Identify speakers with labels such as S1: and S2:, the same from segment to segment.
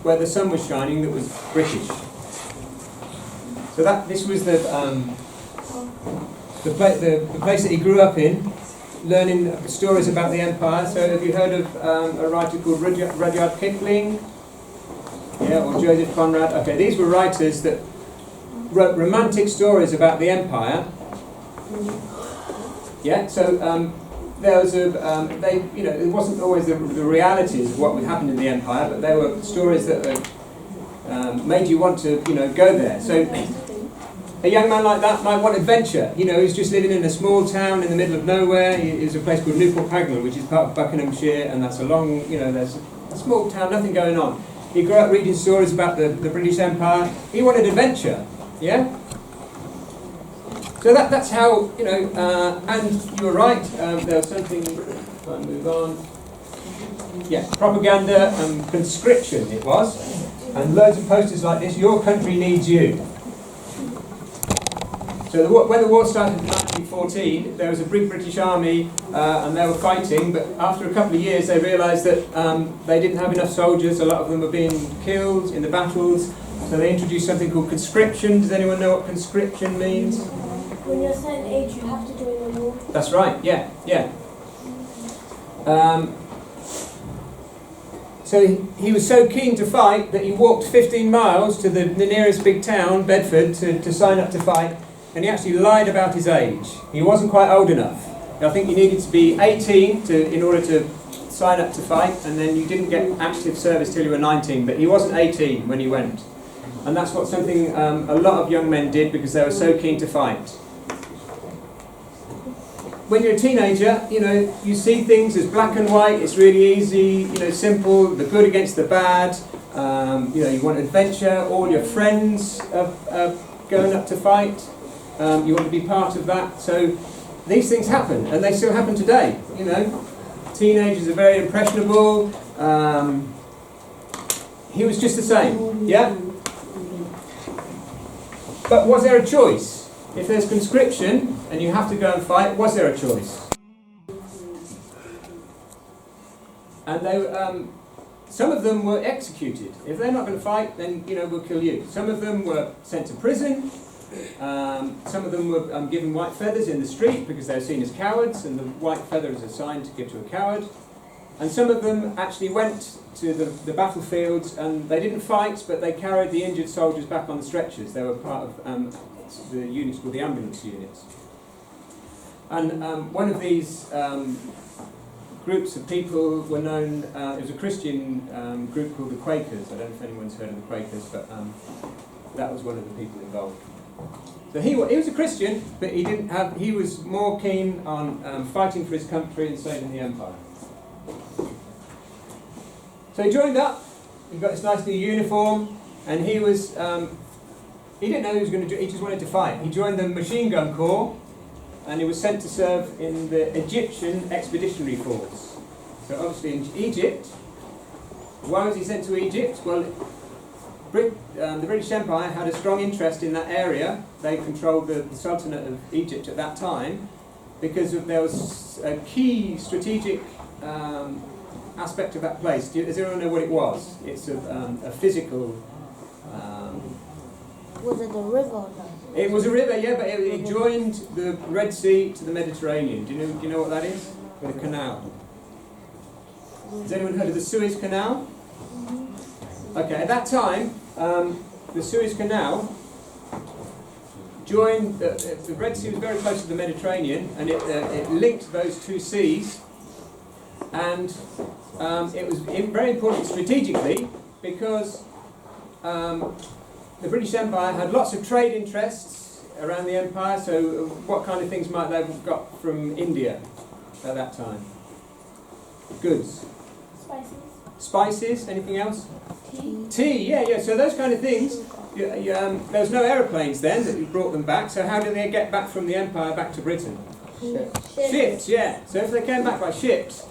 S1: where the sun was shining that was British. So this was the place that he grew up in, learning stories about the empire. So have you heard of a writer called Rudyard Kipling? Yeah, or Joseph Conrad? Okay, these were writers that wrote romantic stories about the empire. Yeah, so there was it wasn't always the realities of what would happen in the empire, but there were stories that made you want to, go there. So a young man like that might want adventure. He's just living in a small town in the middle of nowhere. There's a place called Newport Pagnell, which is part of Buckinghamshire, and that's there's a small town, nothing going on. He grew up reading stories about the British Empire. He wanted adventure, yeah? So that's how, and you were right, there was something, if I move on. Yeah, propaganda and conscription it was, and loads of posters like this, your country needs you. So when the war started in 1914, there was a big British army and they were fighting, but after a couple of years they realised that they didn't have enough soldiers, a lot of them were being killed in the battles, so they introduced something called conscription. Does anyone know what conscription means?
S2: When you're a certain age you have to join the war.
S1: That's right, yeah. So he was so keen to fight that he walked 15 miles to the nearest big town, Bedford, to sign up to fight. And he actually lied about his age. He wasn't quite old enough. I think you needed to be 18 in order to sign up to fight, and then you didn't get active service till you were 19, but he wasn't 18 when he went. And that's something a lot of young men did because they were so keen to fight. When you're a teenager, you see things as black and white, it's really easy, simple, the good against the bad, you want adventure, all your friends are going up to fight. You want to be part of that. So these things happen, and they still happen today. Teenagers are very impressionable. He was just the same, yeah? But was there a choice? If there's conscription and you have to go and fight, was there a choice? And some of them were executed. If they're not going to fight, then we'll kill you. Some of them were sent to prison. Some of them were given white feathers in the street because they were seen as cowards, and the white feather is a sign to give to a coward. And some of them actually went to the battlefields, and they didn't fight, but they carried the injured soldiers back on the stretchers. They were part of the units called the ambulance units. And one of these groups of people were known, it was a Christian group called the Quakers. I don't know if anyone's heard of the Quakers, but that was one of the people involved. So he was a Christian, but he was more keen on fighting for his country and saving the empire. So he joined up, he got this nice new uniform, and he didn't know what he was going to do, he just wanted to fight. He joined the machine gun corps, and he was sent to serve in the Egyptian Expeditionary Force. So obviously in Egypt. Why was he sent to Egypt? Well, the British Empire had a strong interest in that area. They controlled the Sultanate of Egypt at that time because there was a key strategic aspect of that place. Does everyone know what it was? It's a physical...
S2: Was it a river?
S1: It was a river, yeah, but it joined the Red Sea to the Mediterranean. Do you know what that is? With a canal. Has anyone heard of the Suez Canal? Okay, at that time, the Suez Canal joined, the Red Sea was very close to the Mediterranean, and it linked those two seas, and it was very important strategically because the British Empire had lots of trade interests around the empire. So what kind of things might they have got from India at that time? Goods. Spices, anything else? Tea, yeah. So those kind of things. There was no aeroplanes then that brought them back. So how did they get back from the empire back to Britain? Ships, yeah. So if they came back by ships,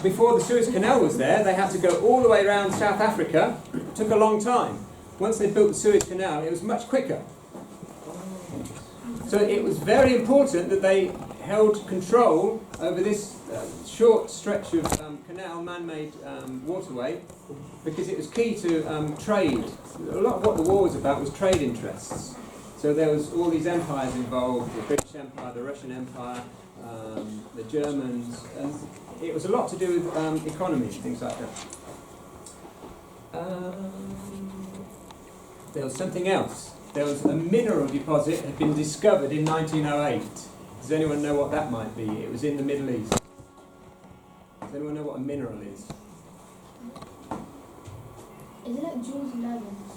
S1: before the Suez Canal was there, they had to go all the way around South Africa. It took a long time. Once they built the Suez Canal, it was much quicker. So it was very important that they held control over this short stretch of canal, man-made waterway, because it was key to trade. A lot of what the war was about was trade interests. So there was all these empires involved, the British Empire, the Russian Empire, the Germans, and it was a lot to do with economy and things like that. There was something else. There was a mineral deposit that had been discovered in 1908. Does anyone know what that might be? It was in the Middle East. Does anyone know what a mineral is?
S2: Is it like jewels and diamonds?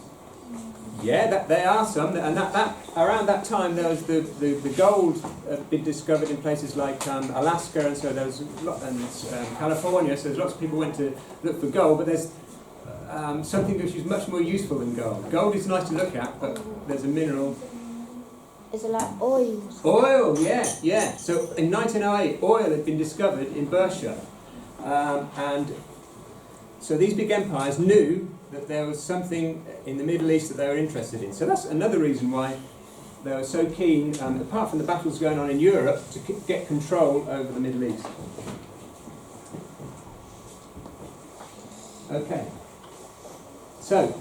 S1: Yeah, there are some, and that around that time there was the gold had been discovered in places like Alaska, and so there was a lot, and California. So lots of people went to look for gold, but there's something which is much more useful than gold. Gold is nice to look at, but there's a mineral.
S2: Is it like oil?
S1: Oil, yeah. So in 1908, oil had been discovered in Bersha, and so these big empires knew that there was something in the Middle East that they were interested in. So that's another reason why they were so keen, apart from the battles going on in Europe, to get control over the Middle East. Okay. So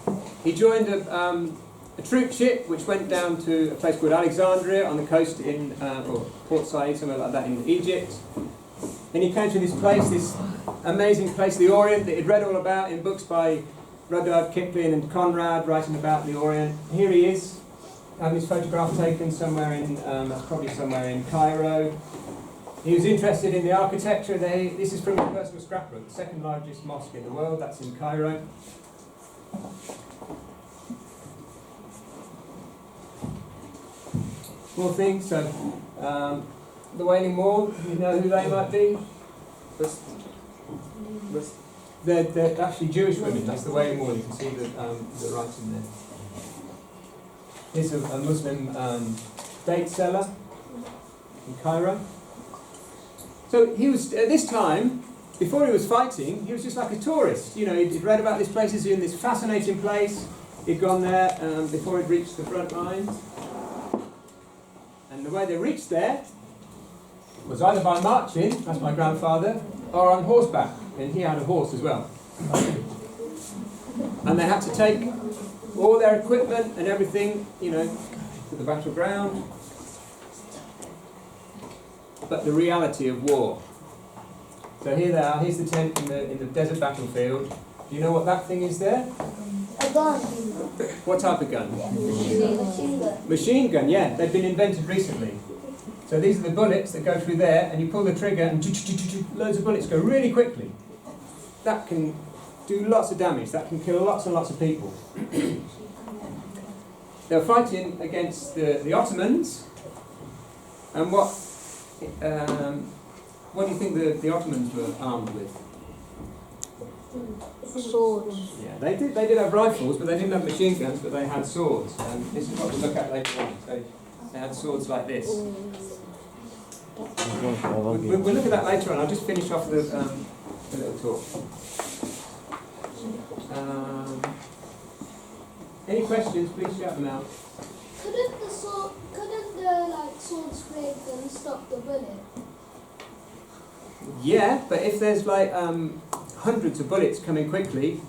S1: he joined a troop ship which went down to a place called Alexandria on the coast in, or Port Said, somewhere like that in Egypt. And he came to this place, this amazing place, the Orient, that he'd read all about in books by Rudyard Kipling and Conrad, writing about the Orient. Here he is, his photograph taken somewhere in, that's probably somewhere in Cairo. He was interested in the architecture. This is from his personal scrapbook, the second largest mosque in the world, that's in Cairo. More things, so the Wailing Wall, you know who they might be? They're actually Jewish women, that's the Wailing Wall, you can see the writing there. Here's a Muslim date seller in Cairo. So he was, at this time, before he was fighting, he was just like a tourist. You know, he'd read about this place, he's in this fascinating place. He'd gone there before he'd reached the front lines. And the way they reached there was either by marching, that's my grandfather, or on horseback. And he had a horse as well. And they had to take all their equipment and everything, you know, to the battleground. But the reality of war. So here they are, here's the tent in the desert battlefield. Do you know what that thing is there?
S2: A gun.
S1: What type of gun?
S2: Machine gun.
S1: Machine gun, yeah. They've been invented recently. So these are the bullets that go through there, and you pull the trigger and loads of bullets go really quickly. That can do lots of damage. That can kill lots and lots of people. They were fighting against the Ottomans. And what do you think the Ottomans were armed with?
S2: Swords.
S1: Yeah, they did have rifles, but they didn't have machine guns, but they had swords. And this is what we'll look at later on. So they had swords like this. We'll look at that later on. I'll just finish off the little talk. Any questions? Please shout them out.
S3: Couldn't the sword spray gun stop the bullet?
S1: Yeah, but if there's like hundreds of bullets coming quickly,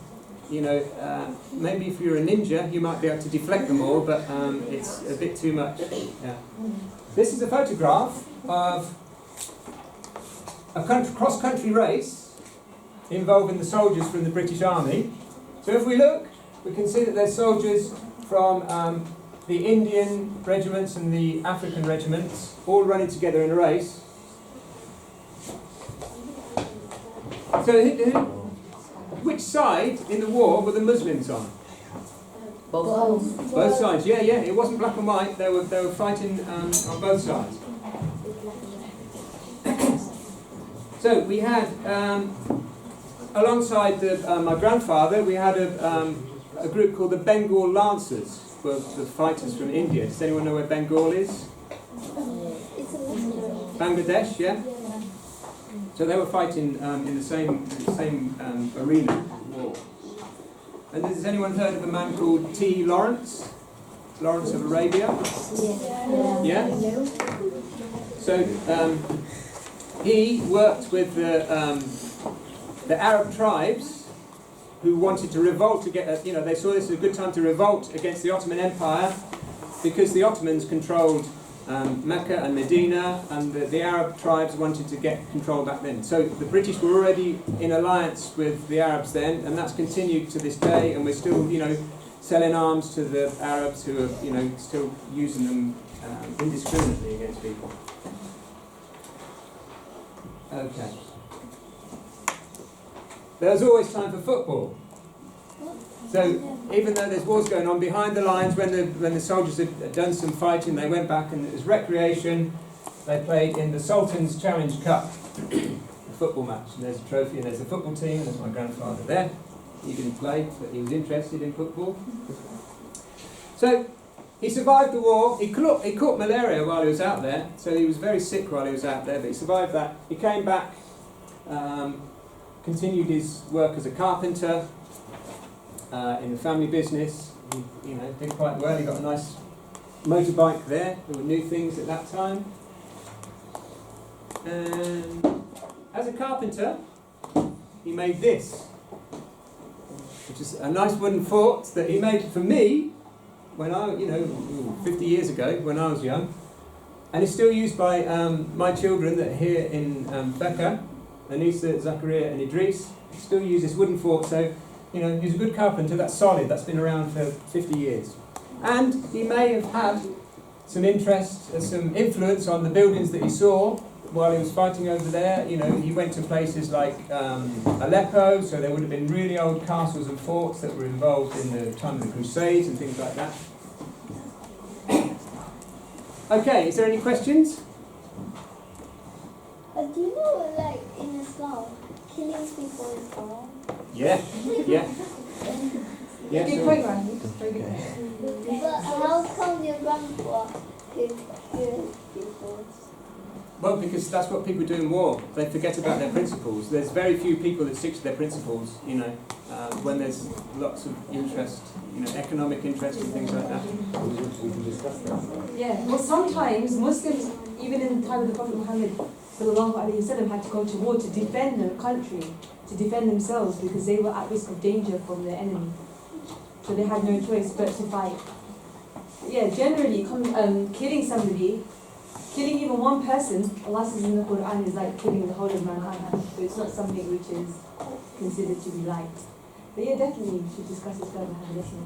S1: you know, maybe if you're a ninja, you might be able to deflect them all, but it's a bit too much. Yeah. This is a photograph of a cross-country race involving the soldiers from the British Army. So if we look, we can see that there's soldiers from the Indian regiments and the African regiments all running together in a race. So which side in the war were the Muslims on? Both sides, yeah. It wasn't black and white, they were fighting on both sides. So we had, alongside my grandfather, we had a group called the Bengal Lancers, were the fighters from India. Does anyone know where Bengal is? Bangladesh, yeah? So they were fighting in the same arena war. And has anyone heard of a man called T. Lawrence? Lawrence of Arabia? Yeah? So he worked with the Arab tribes who wanted to revolt against, they saw this as a good time to revolt against the Ottoman Empire because the Ottomans controlled Mecca and Medina, and the Arab tribes wanted to get control back then. So the British were already in alliance with the Arabs then, and that's continued to this day, and we're still, selling arms to the Arabs who are, still using them indiscriminately against people. Okay. There's always time for football. So even though there's wars going on behind the lines, when the soldiers had done some fighting, they went back and it was recreation. They played in the Sultan's Challenge Cup, a football match. And there's a trophy and there's a football team, and there's my grandfather there. He didn't play, but he was interested in football. So he survived the war. He caught malaria while he was out there, so he was very sick while he was out there, but he survived that. He came back, continued his work as a carpenter in the family business. He did quite well. He got a nice motorbike there. There were new things at that time. And as a carpenter, he made this, which is a nice wooden fort that he made for me when I, 50 years ago, when I was young. And it's still used by my children that are here in FEC, Anissa, Zachariah and Idris. Still use this wooden fort, so he's a good carpenter. That's solid, that's been around for 50 years. And he may have had some interest, some influence on the buildings that he saw while he was fighting over there. He went to places like Aleppo, so there would have been really old castles and forts that were involved in the time of the Crusades and things like that. Okay, is there any questions?
S2: Do you know, like, in Islam, killing people is wrong?
S1: Yeah. Yeah.
S4: Good
S1: So,
S4: point, Randy. Very good point.
S2: But how come your grandpa could kill people?
S1: well, because that's what people do in war. They forget about their principles. There's very few people that stick to their principles, when there's lots of interest, economic interest and things like that.
S5: We can discuss that.
S4: Yeah, well, sometimes Muslims, even in the time of the Prophet Muhammad sallallahu alaihi wasallam, had to go to war to defend their country, to defend themselves, because they were at risk of danger from their enemy. So they had no choice but to fight. Yeah, generally, killing somebody, killing even one person, Allah says in the Quran, is like killing the whole of mankind. So it's not something which is considered to be light. But yeah, definitely we should discuss this further and have a lesson.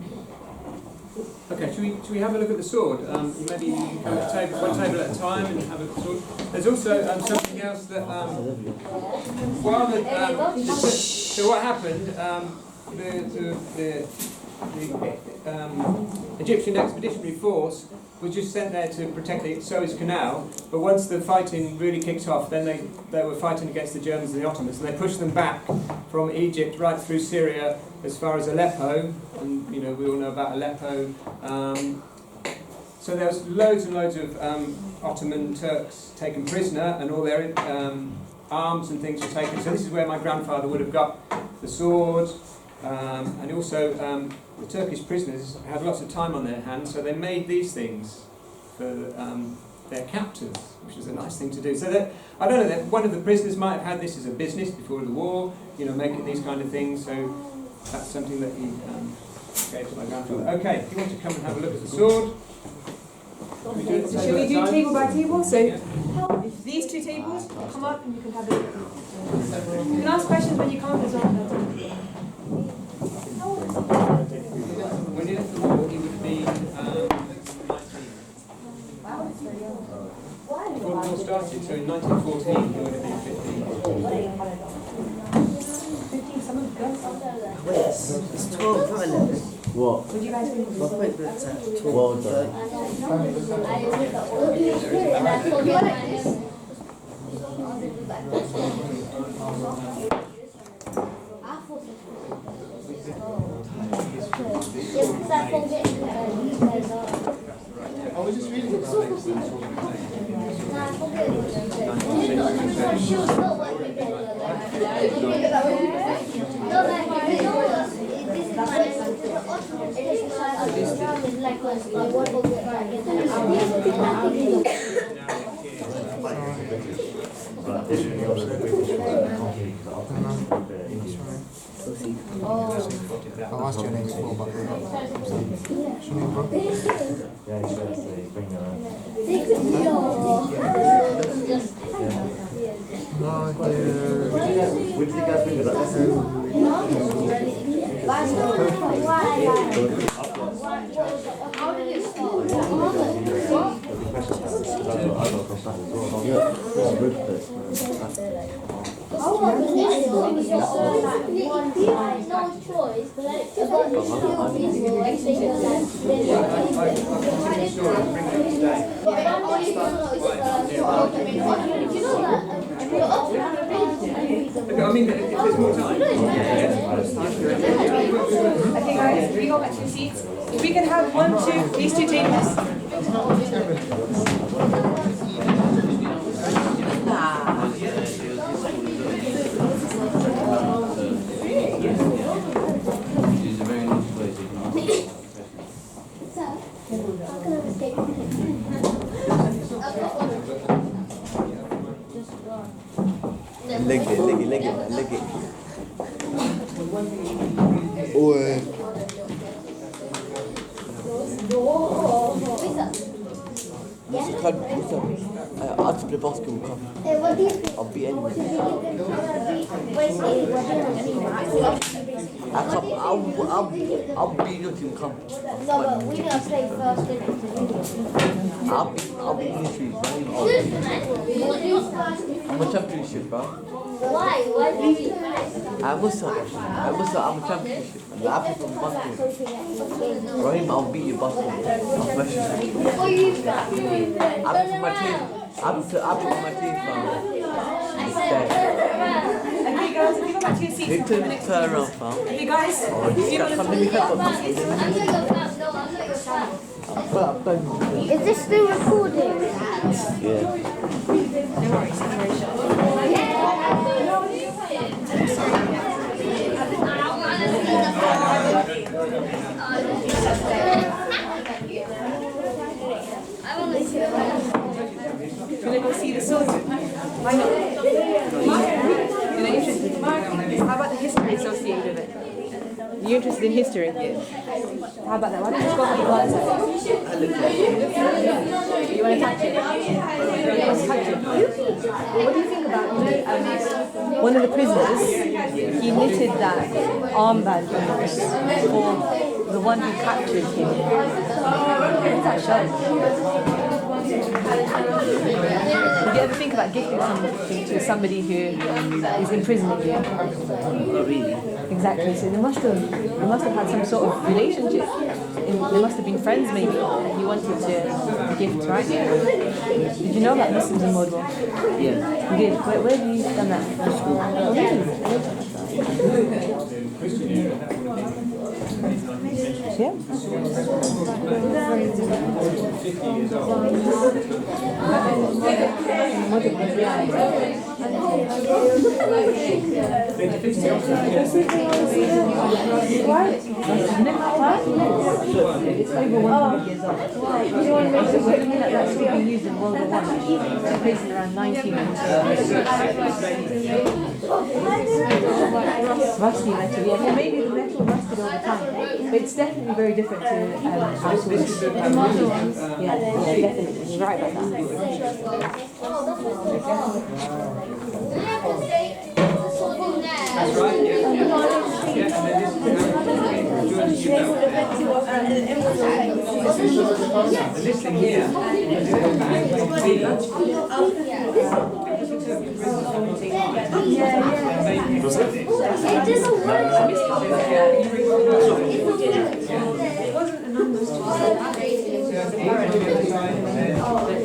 S1: Okay, should we have a look at the sword? Maybe you can come at one table at a time and have a look at the sword. There's also something else that so what happened? The Egyptian Expeditionary Force was just sent there to protect the Suez Canal, but once the fighting really kicked off, then they were fighting against the Germans and the Ottomans, and they pushed them back from Egypt right through Syria as far as Aleppo, and we all know about Aleppo. So there was loads and loads of Ottoman Turks taken prisoner, and all their arms and things were taken. So this is where my grandfather would have got the sword, and also the Turkish prisoners had lots of time on their hands, so they made these things for their captors, which was a nice thing to do. So that, I don't know, that one of the prisoners might have had this as a business before the war, making these kind of things, so that's something that he gave to my grandfather. Okay, if you want to come and have a look at the sword.
S4: So should we do table by table? So
S2: How
S4: if these two tables come up and you can have a look. You can ask questions when you come up as well.
S1: When he left the war, he would be 19. Before the war started, so in 1914 he would have been
S4: 15, some of the girls.
S6: Wait, it's 12, not 11.
S5: What?
S4: What do you guys think?
S6: My point was at 12.
S5: Well done.
S3: I was just reading about
S5: I've asked your name before, but what's your name, bro?
S7: Yeah, you should say, bring your own.
S5: No,
S7: Which do you guys think of that?
S3: How did it start?
S2: No choice, but
S1: I mean, if there's more time.
S4: Okay guys, we go back to your seats. If we can have these two tables.
S6: Leg it, man, leg it. Oi. I'll just play basketball, come.
S2: what do you think?
S6: I'll beat anyone. I'll beat your team, come.
S2: No, but we gotta play first, didn't
S6: I'll beat your team. I'm a championship, bro.
S2: Why? Why do you
S6: I'm a championship. I'm happy from basketball. Rahim, I'll beat you basketball. I'm special. I'm for my team. I'm for my team, fam.
S4: Okay guys, if you go back to your seats.
S6: They turn around, fam.
S4: Okay guys,
S6: Oh, this guy, come let me help him.
S2: Is this still recording?
S6: Yeah.
S4: you wanna go see the sword? Why not? You're interested? How about the history associated with it? You're interested in history? How about that? Why don't you just go have a glance at it? You want to touch it? What do you think about one of the prisoners? He knitted that armband for the one who captured him. What's that show? Did you ever think about gifting something to somebody who is imprisoning you?
S6: Not really.
S4: Exactly. So they must have had some sort of relationship. They must have been friends maybe that you wanted to gift, right? Did you know about Muslims in World War?
S6: Yeah.
S4: You did? Where have you done that? Oh, really? Yeah. It's over 100 years old. That's still being used in World War I. It's placed around 1900. Rusty metal, yeah. Well, maybe the metal rusted over time, but it's definitely very different to swords. Yeah, definitely. You're right about that.
S1: That's right, yeah. And then this thing here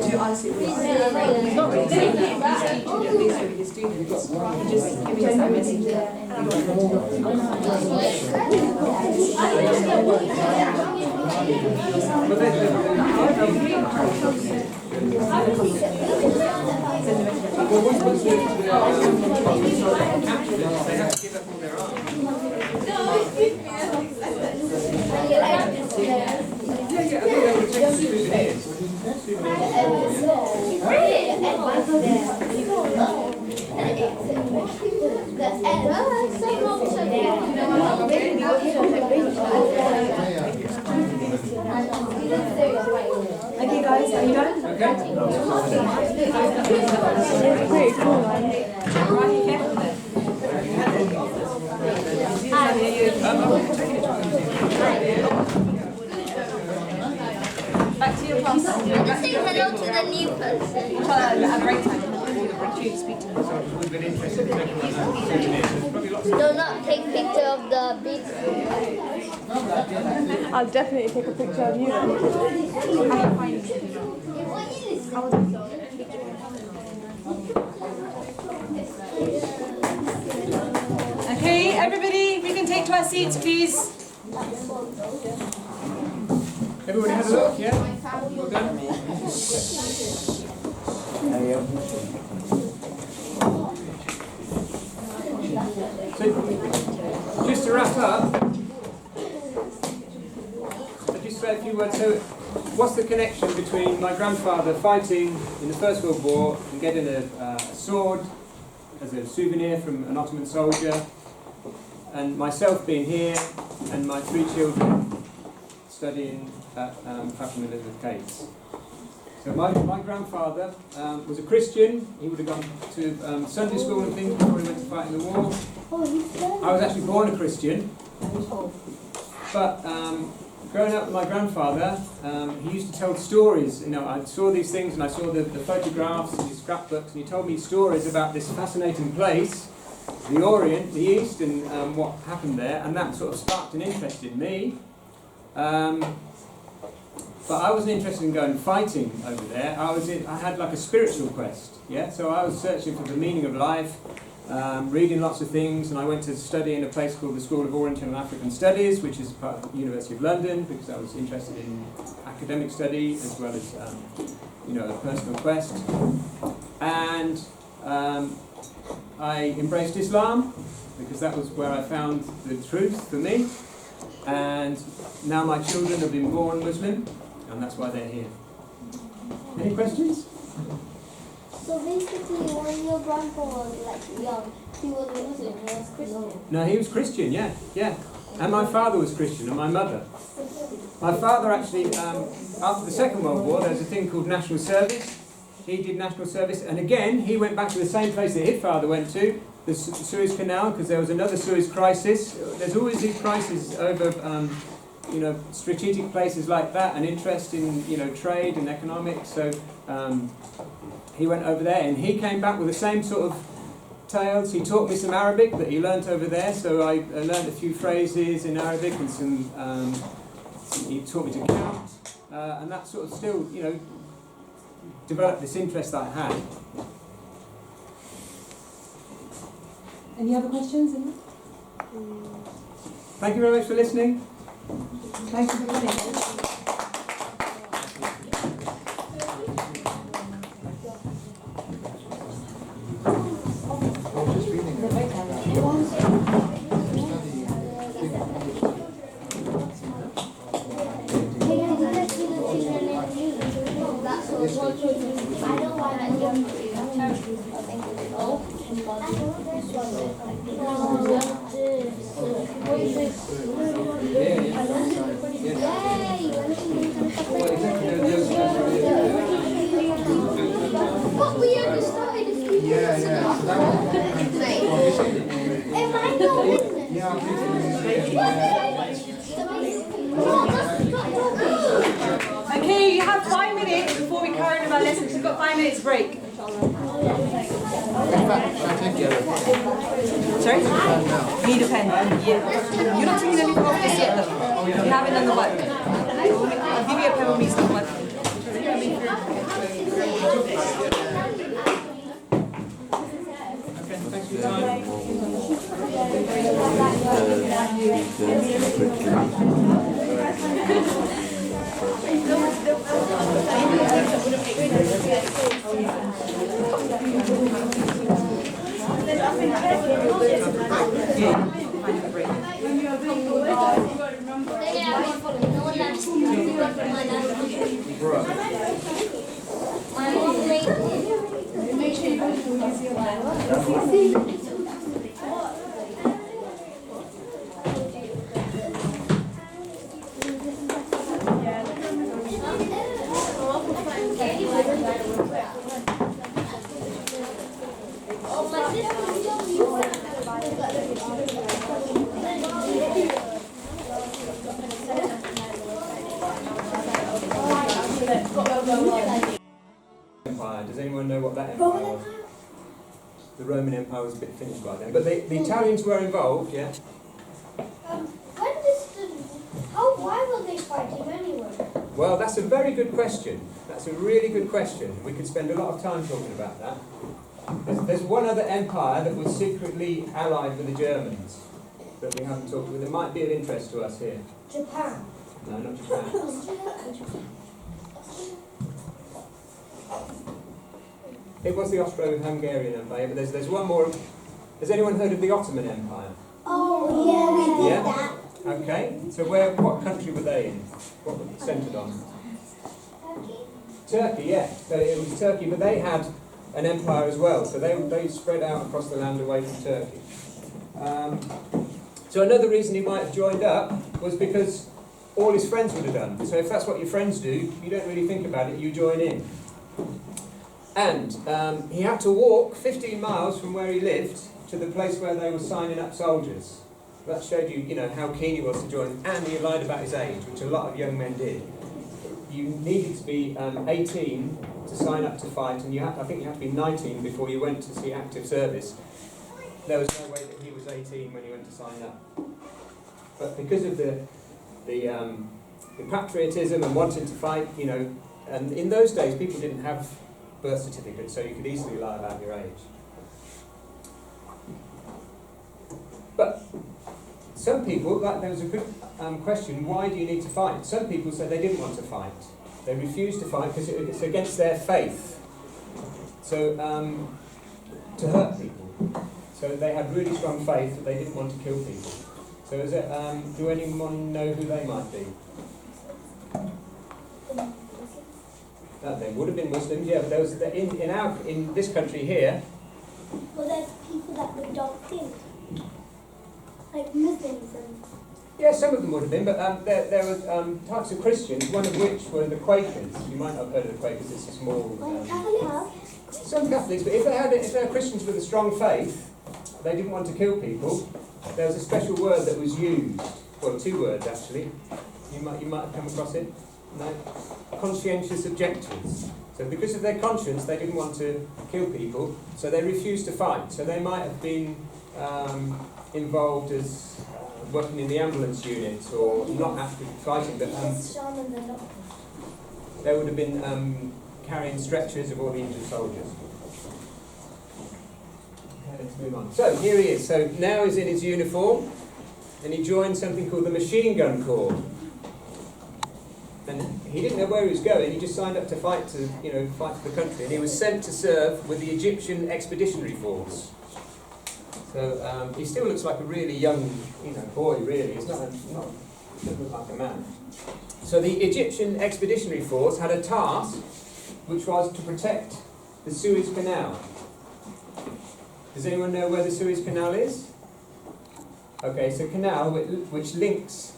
S4: To us, it was not really saying that. He's teaching at least with his students. He's just giving us that message there. Okay guys, are you done?
S1: Okay.
S4: Pretty cool, man. Right, you careful there. Back to your class.
S2: Just say hello to the new person.
S4: Have a great time. To speak to them.
S1: We've been interested in taking souvenirs. There's probably lots of
S2: Do not take picture of the big.
S8: I'll definitely take a picture of you.
S4: Okay, everybody, we can take to our seats, please.
S1: Everybody had a look, yeah? Well done. So, just to wrap up, I'll just say a few words. So, what's the connection between my grandfather fighting in the First World War and getting a sword as a souvenir from an Ottoman soldier, and myself being here, and my 3 children studying at Fatima Elizabeth Cates? So my grandfather was a Christian. He would have gone to Sunday school and things before he went to fight in the war. I was actually born a Christian. But growing up with my grandfather, he used to tell stories. You know, I saw these things and I saw the photographs and his scrapbooks, and he told me stories about this fascinating place, the Orient, the East, and what happened there, and that sort of sparked an interest in me. But I wasn't interested in going fighting over there. I had like a spiritual quest, yeah. So I was searching for the meaning of life, reading lots of things, and I went to study in a place called the School of Oriental and African Studies, which is part of the University of London, because I was interested in academic study as well as a personal quest. And I embraced Islam because that was where I found the truth for me. And now my children have been born Muslim, and that's why they're here. Any questions?
S2: So basically, when your grandpa was like young, he was a Muslim, he was Christian.
S1: No, he was Christian, yeah. And my father was Christian, and my mother. My father actually, after the Second World War, there was a thing called national service. He did national service, and again, he went back to the same place that his father went to, the Suez Canal, because there was another Suez crisis. There's always these crises over, strategic places like that, and interest in, trade and economics. So he went over there, and he came back with the same sort of tales. He taught me some Arabic that he learnt over there, so I learned a few phrases in Arabic and some. He taught me to count, and that sort of still, developed this interest that I had.
S4: Any other questions?
S1: Thank you very much for listening.
S4: Thank you for coming.
S3: What we only started a few minutes ago. Am I not
S4: Okay, you have 5 minutes before we carry on with our lessons. We've got 5 minutes break.
S5: In fact, should I take it?
S4: Sorry?
S5: No.
S4: Need a pen? Yeah. You're not taking anything off this yet, though. You haven't done the work. I'll give you a pen when we start working.
S1: Okay, thanks for your time.
S2: My mom made it.
S1: Empire. Does anyone know what that empire was? The Roman Empire was a bit finished by then, but the Italians were involved. Yeah.
S3: Why were they fighting anyway?
S1: Well, that's a very good question. That's a really good question. We could spend a lot of time talking about that. There's one other empire that was secretly allied with the Germans that we haven't talked with. It might be of interest to us here.
S3: Japan.
S1: No, not Japan. It was the Austro-Hungarian Empire, but there's one more. Has anyone heard of the Ottoman Empire?
S3: Oh, yeah, we did that.
S1: Okay, so what country were they in? What were they centred on? Turkey, yeah. So it was Turkey, but they had an empire as well. So they spread out across the land away from Turkey. So another reason he might have joined up was because all his friends would have done. So if that's what your friends do, you don't really think about it, you join in. And he had to walk 15 miles from where he lived to the place where they were signing up soldiers. That showed you, how keen he was to join. And he lied about his age, which a lot of young men did. You needed to be 18 to sign up to fight, and I think you had to be 19 before you went to see active service. There was no way that he was 18 when he went to sign up. But because of the patriotism and wanting to fight, and in those days people didn't have birth certificates, so you could easily lie about your age. But some people, there was a good question, why do you need to fight? Some people said they didn't want to fight. They refused to fight because it's against their faith. So, to hurt people. So they had really strong faith that they didn't want to kill people. So do anyone know who they might be? They would have been Muslims, yeah, but there was in this country here.
S3: Well, there's people that were adopted, like Muslims and...
S1: Yeah, some of them would have been, but there were types of Christians, one of which were the Quakers. You might not have heard of the Quakers, it's a small... Some Catholics, but if they were Christians with a strong faith, they didn't want to kill people, there was a special word that was used, well, two words actually. You might have come across it. No? Conscientious objectors. So because of their conscience, they didn't want to kill people, so they refused to fight. So they might have been involved as working in the ambulance units or not actively fighting, but they would have been carrying stretchers of all the injured soldiers. Okay, let's move on. So here he is. So now he's in his uniform, and he joined something called the Machine Gun Corps. And he didn't know where he was going. He just signed up to fight for the country, and he was sent to serve with the Egyptian Expeditionary Force. So he still looks like a really young, boy. Really, he's doesn't look like a man. So the Egyptian Expeditionary Force had a task, which was to protect the Suez Canal. Does anyone know where the Suez Canal is? Okay, so canal which links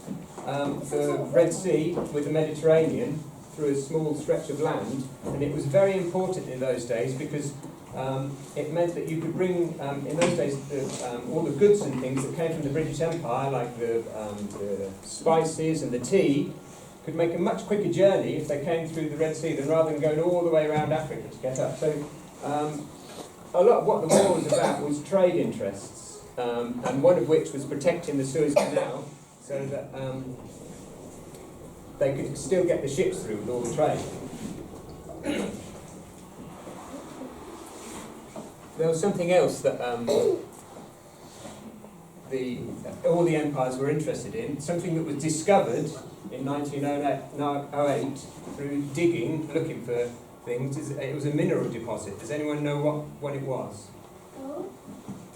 S1: the Red Sea with the Mediterranean through a small stretch of land, and it was very important in those days because it meant that you could bring, in those days, all the goods and things that came from the British Empire, like the spices and the tea, could make a much quicker journey if they came through the Red Sea than rather than going all the way around Africa to get up. So a lot of what the war was about was trade interests, and one of which was protecting the Suez Canal so that they could still get the ships through with all the trade. There was something else that all the empires were interested in, something that was discovered in 1908 through digging, looking for things. It was a mineral deposit. Does anyone know what it was?
S3: Gold?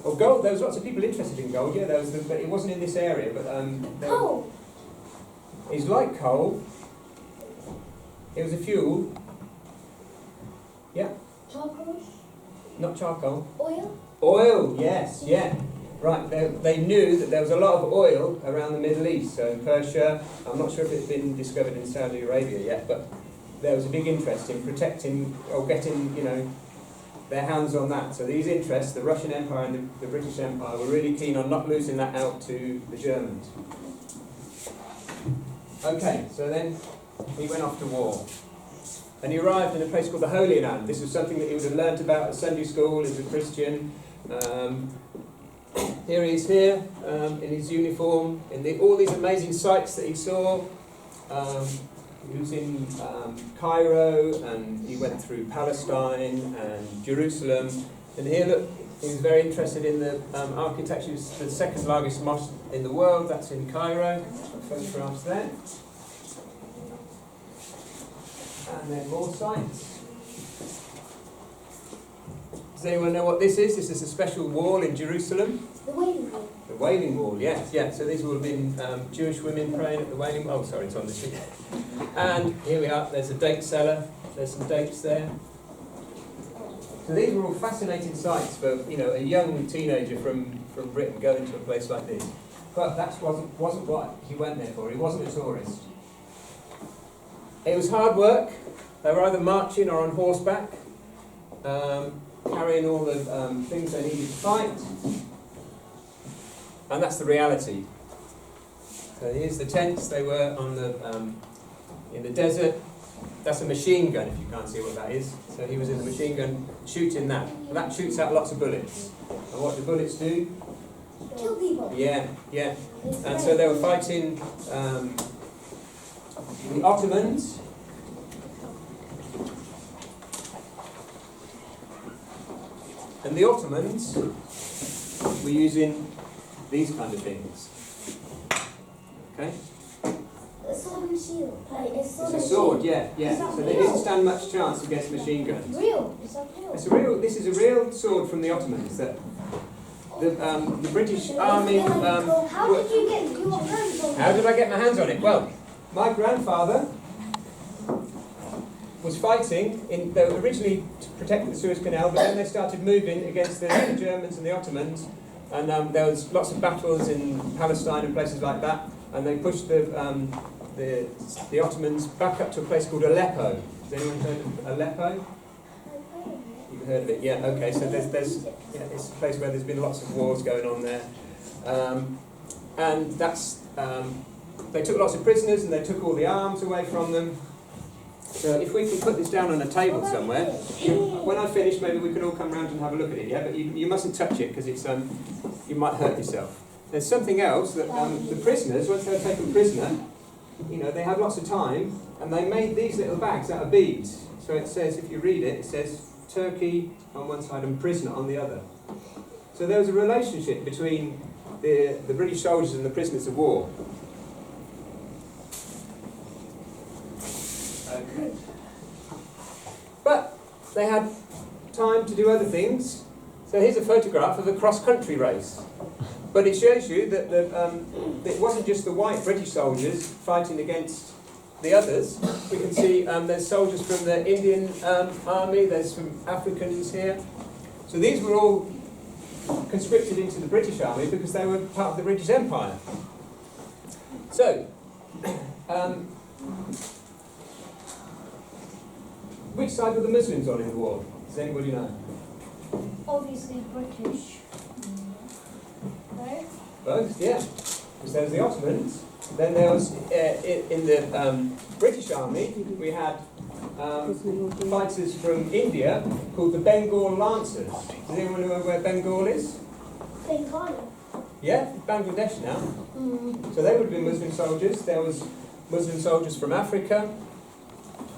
S1: Oh, gold. There was lots of people interested in gold. Yeah, there was, but it wasn't in this area. But
S3: Coal.
S1: It's like coal. It was a fuel. Yeah.
S3: Charcoal?
S1: Not charcoal.
S3: Oil?
S1: Oil, yes, yeah. Right, they knew that there was a lot of oil around the Middle East. So in Persia, I'm not sure if it's been discovered in Saudi Arabia yet, but there was a big interest in protecting or getting, their hands on that. So these interests, the Russian Empire and the British Empire, were really keen on not losing that out to the Germans. Okay, so then he went off to war. And he arrived in a place called the Holy Land. This was something that he would have learnt about at Sunday school as a Christian. Here he is here, in his uniform, in all these amazing sights that he saw. He was in Cairo, and he went through Palestine and Jerusalem. And here, look, he was very interested in the architecture. It's the second largest mosque in the world. That's in Cairo. Photographs there. And then more sites. Does anyone know what this is? This is a special wall in Jerusalem.
S3: The Wailing Wall.
S1: The Wailing Wall, yes, yeah. So these will have been Jewish women praying at the Wailing Wall. Oh, sorry, it's on the sheet. And here we are. There's a date cellar. There's some dates there. So these were all fascinating sights for a young teenager from Britain going to a place like this. But that wasn't what he went there for. He wasn't a tourist. It was hard work. They were either marching or on horseback, carrying all the things they needed to fight. And that's the reality. So here's the tents. They were on in the desert. That's a machine gun, if you can't see what that is. So he was in the machine gun shooting that. And that shoots out lots of bullets. And what do bullets do?
S3: Kill people.
S1: Yeah. And so they were fighting the Ottomans. And the Ottomans were using these kind of things. Okay?
S3: A sword and shield.
S1: It's a sword, yeah. So they didn't stand much chance against machine guns.
S3: Real. Is that real?
S1: This is a real sword from the Ottomans that the British Army.
S3: How did you get your hands on it?
S1: How did I get my hands on it? Well, my grandfather was fighting. They were originally to protect the Suez Canal, but then they started moving against the Germans and the Ottomans, and there was lots of battles in Palestine and places like that, and they pushed the Ottomans back up to a place called Aleppo. Has anyone heard of Aleppo? You've heard of it, yeah. Okay, so it's a place where there's been lots of wars going on there, and that's they took lots of prisoners and they took all the arms away from them. So if we can put this down on a table somewhere, when I finish, maybe we can all come round and have a look at it. Yeah, but you mustn't touch it because it's you might hurt yourself. There's something else that the prisoners, once they were taken prisoner, they had lots of time, and they made these little bags out of beads. So it says, if you read it, it says Turkey on one side and prisoner on the other. So there was a relationship between the British soldiers and the prisoners of war. Okay. But they had time to do other things. So here's a photograph of a cross-country race. But it shows you that it wasn't just the white British soldiers fighting against the others. We can see there's soldiers from the Indian army, there's some Africans here. So these were all conscripted into the British army because they were part of the British Empire. So, which side were the Muslims on in the war? Does anybody know?
S3: Obviously British. Right?
S1: Both, yeah. Because there was the Ottomans. Then there was, in the British Army, we had fighters from India called the Bengal Lancers. Does anyone know where Bengal is?
S3: Bengal.
S1: Yeah, Bangladesh now. So they would have been Muslim soldiers. There was Muslim soldiers from Africa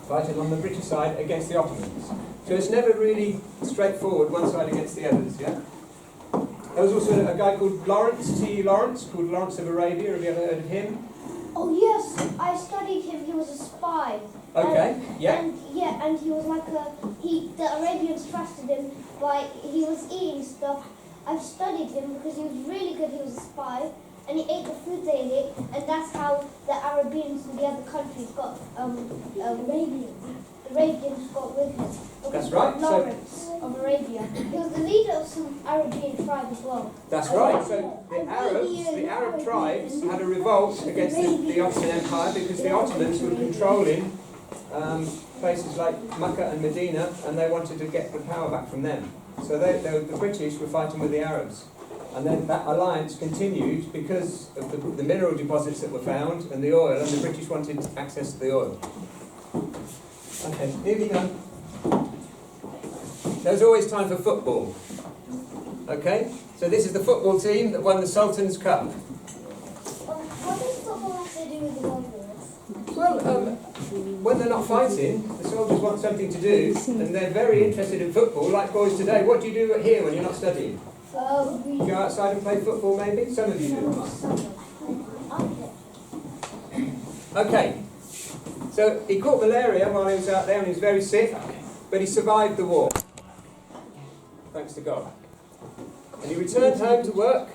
S1: fighting on the British side against the Ottomans. So it's never really straightforward, one side against the others, yeah? There was also a guy called Lawrence, T. Lawrence, called Lawrence of Arabia. Have you ever heard of him?
S3: Oh yes, I studied him. He was a spy.
S1: Okay, yeah.
S3: And he was like the Arabians trusted him by he was eating stuff. I've studied him because he was really good. He was a spy, and he ate the food they ate, and that's how the Arabians and the other countries got Arabians. Arabians got with him.
S1: That's right. So,
S3: Lawrence of Arabia. He was the leader of some Arabian tribe as well.
S1: that's right. So the Arab tribes had a revolt against the Ottoman Empire because the Ottomans were controlling places like Mecca and Medina, and they wanted to get the power back from them. So the British were fighting with the Arabs. And then that alliance continued because of the mineral deposits that were found and the oil, and the British wanted access to the oil. Okay, nearly done. There's always time for football. Okay, so this is the football team that won the Sultan's Cup.
S3: What does football have to do with the war?
S1: Well, when they're not fighting, the soldiers want something to do, and they're very interested in football, like boys today. What do you do here when you're not studying?
S3: We
S1: Go outside and play football, maybe? Some of you do. Okay, so he caught malaria while he was out there, and he was very sick, but he survived the war, thanks to God. And he returned home to work,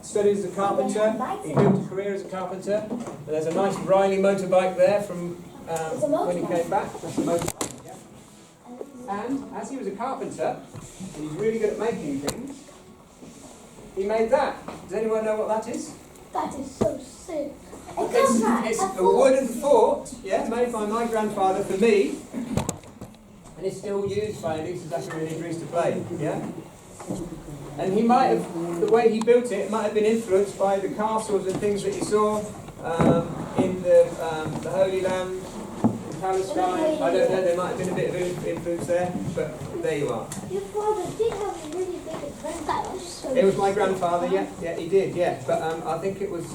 S1: studied as a carpenter. He built a career as a carpenter. And there's a nice Riley motorbike there from when he came back. That's a motorbike, yeah. And as he was a carpenter, and he's really good at making things, he made that. Does anyone know what that is?
S3: That is so sick.
S1: It's a wooden fort, yeah, made by my grandfather for me, and it's still used by Elisa Zachary and Idris to play, yeah? And he might have, the way he built it might have been influenced by the castles and things that he saw in the Holy Land, in Palestine. I don't know, there might have been a bit of influence there, but there you are.
S3: Your father did have a really big adventure.
S1: It was my grandfather, yeah, he did, yeah. But I think it was,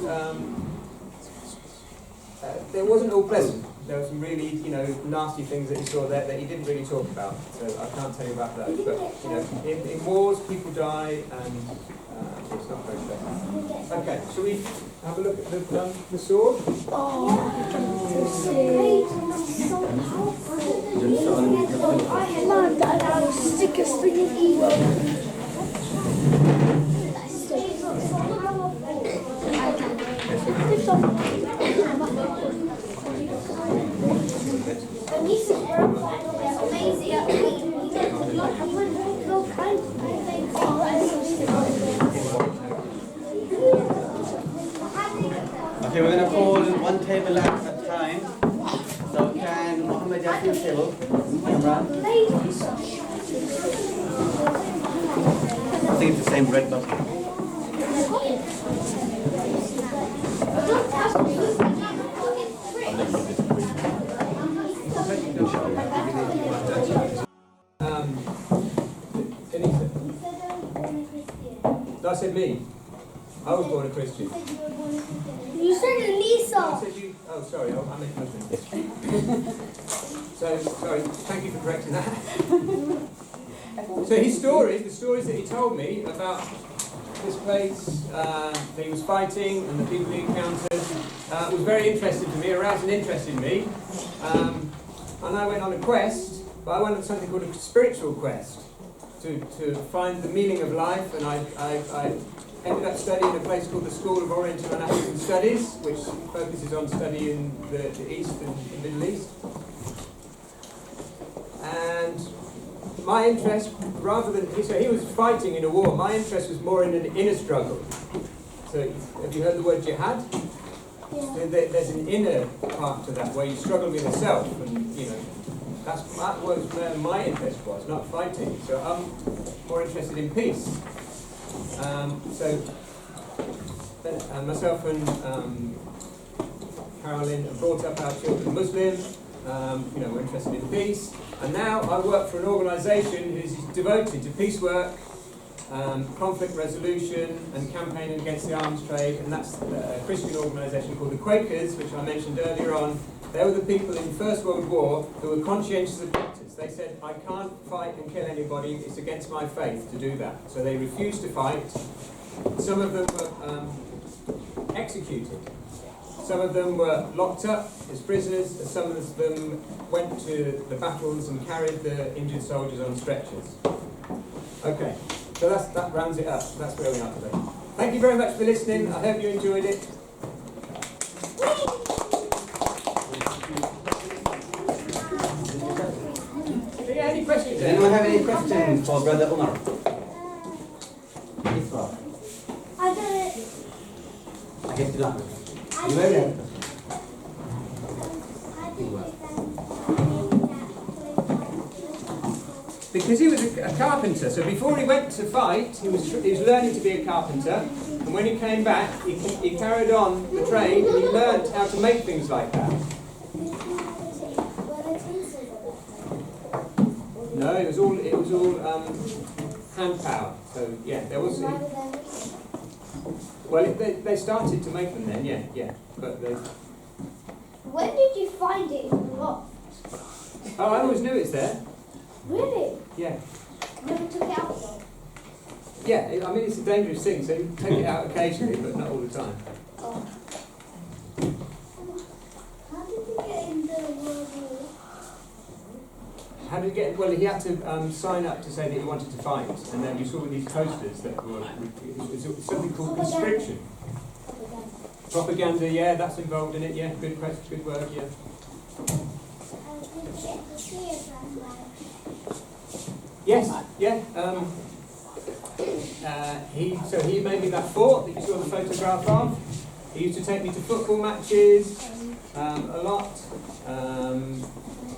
S1: it wasn't all pleasant. There were some really, nasty things that he saw there that he didn't really talk about. So I can't tell you about those. But, in wars, people die, and it's not very pleasant. Okay, shall we have a look at the sword?
S2: Man, that is the sickest thing in the world.
S3: Anissa's grandfather was amazing at painting. He did all kinds of things.
S9: Okay, we're going to hold one table at a time. So can Muhammad Yassin table? Imran? I think it's the same red button.
S1: I said me. I was born a Christian.
S3: You said Anissa.
S1: I said you. Oh, sorry. I meant Muslim. So sorry. Thank you for correcting that. So his stories, the stories that he told me about this place that he was fighting and the people he encountered, was very interesting to me. Aroused an interest in me, and I went on a quest. But I went on something called a spiritual quest to find the meaning of life, and I ended up studying a place called the School of Oriental and African Studies, which focuses on studying the East and the Middle East. And my interest, rather than, so he was fighting in a war, my interest was more in an inner struggle. So have you heard the word jihad?
S3: Yeah.
S1: There's an inner part to that where you struggle with yourself, and that was where my interest was, not fighting. So I'm more interested in peace. Myself and Carolyn have brought up our children Muslim. We're interested in peace. And now I work for an organisation who's devoted to peace work, conflict resolution, and campaigning against the arms trade. And that's a Christian organisation called the Quakers, which I mentioned earlier on. They were the people in the First World War who were conscientious objectors. They said, I can't fight and kill anybody, it's against my faith to do that. So they refused to fight. Some of them were executed. Some of them were locked up as prisoners, and some of them went to the battles and carried the injured soldiers on stretchers. Okay, so that rounds it up. That's where we are today. Thank you very much for listening. I hope you enjoyed it. questions?
S9: Does anyone have any questions for Brother Umar?
S3: I got it.
S9: I guess you don't.
S3: I
S9: You
S3: did
S9: ready?
S3: it.
S1: Because he was a carpenter, so before he went to fight, he was learning to be a carpenter, and when he came back, he carried on the trade, and he learned how to make things like that. No, it was all hand power. So yeah, there was. Well, they started to make them then, yeah. But they.
S3: When did you find it in the loft?
S1: Oh, I always knew it's there.
S3: Really?
S1: Yeah.
S3: Never took it out though?
S1: Yeah, I mean it's a dangerous thing, so you take it out occasionally, but not all the time.
S3: Oh. How did you get in the World War?
S1: How did he get? Well, he had to sign up to say that he wanted to fight, and then we saw these posters that were it was something called conscription. Propaganda, yeah, that's involved in it. Yeah, good question, good word. Yeah. Yes, yeah. He made me that fort that you saw the photograph of. He used to take me to football matches a lot.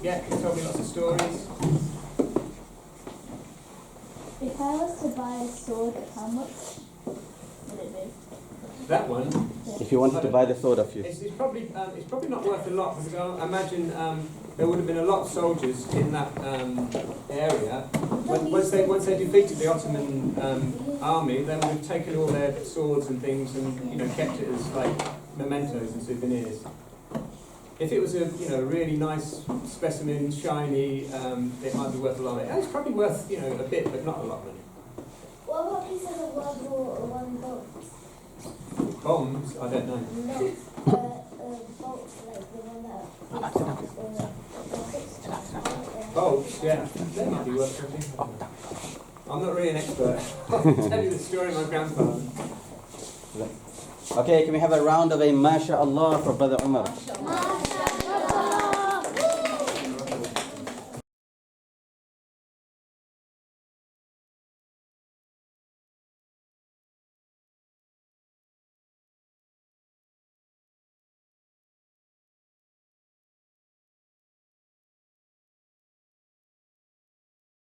S1: Yeah, he told me lots of stories.
S2: If I was to buy a sword, how much would it be?
S1: That one.
S9: If you wanted to buy the sword of you.
S1: It's probably not worth a lot because I imagine there would have been a lot of soldiers in that area. Once they defeated the Ottoman army, they would have taken all their swords and things and kept it as like mementos and souvenirs. If it was a really nice specimen, shiny, it might be worth a lot. It's probably worth a bit, but not a lot of money.
S3: What about pieces of World War I boats?
S1: Bombs? I don't know.
S3: No, boats like the one that.
S1: Bolts, yeah, they might be worth something. I'm not really an expert. I'll tell you the story of my grandfather.
S9: Okay, can we have a round of a Masha Allah for Brother Umar?
S3: Masha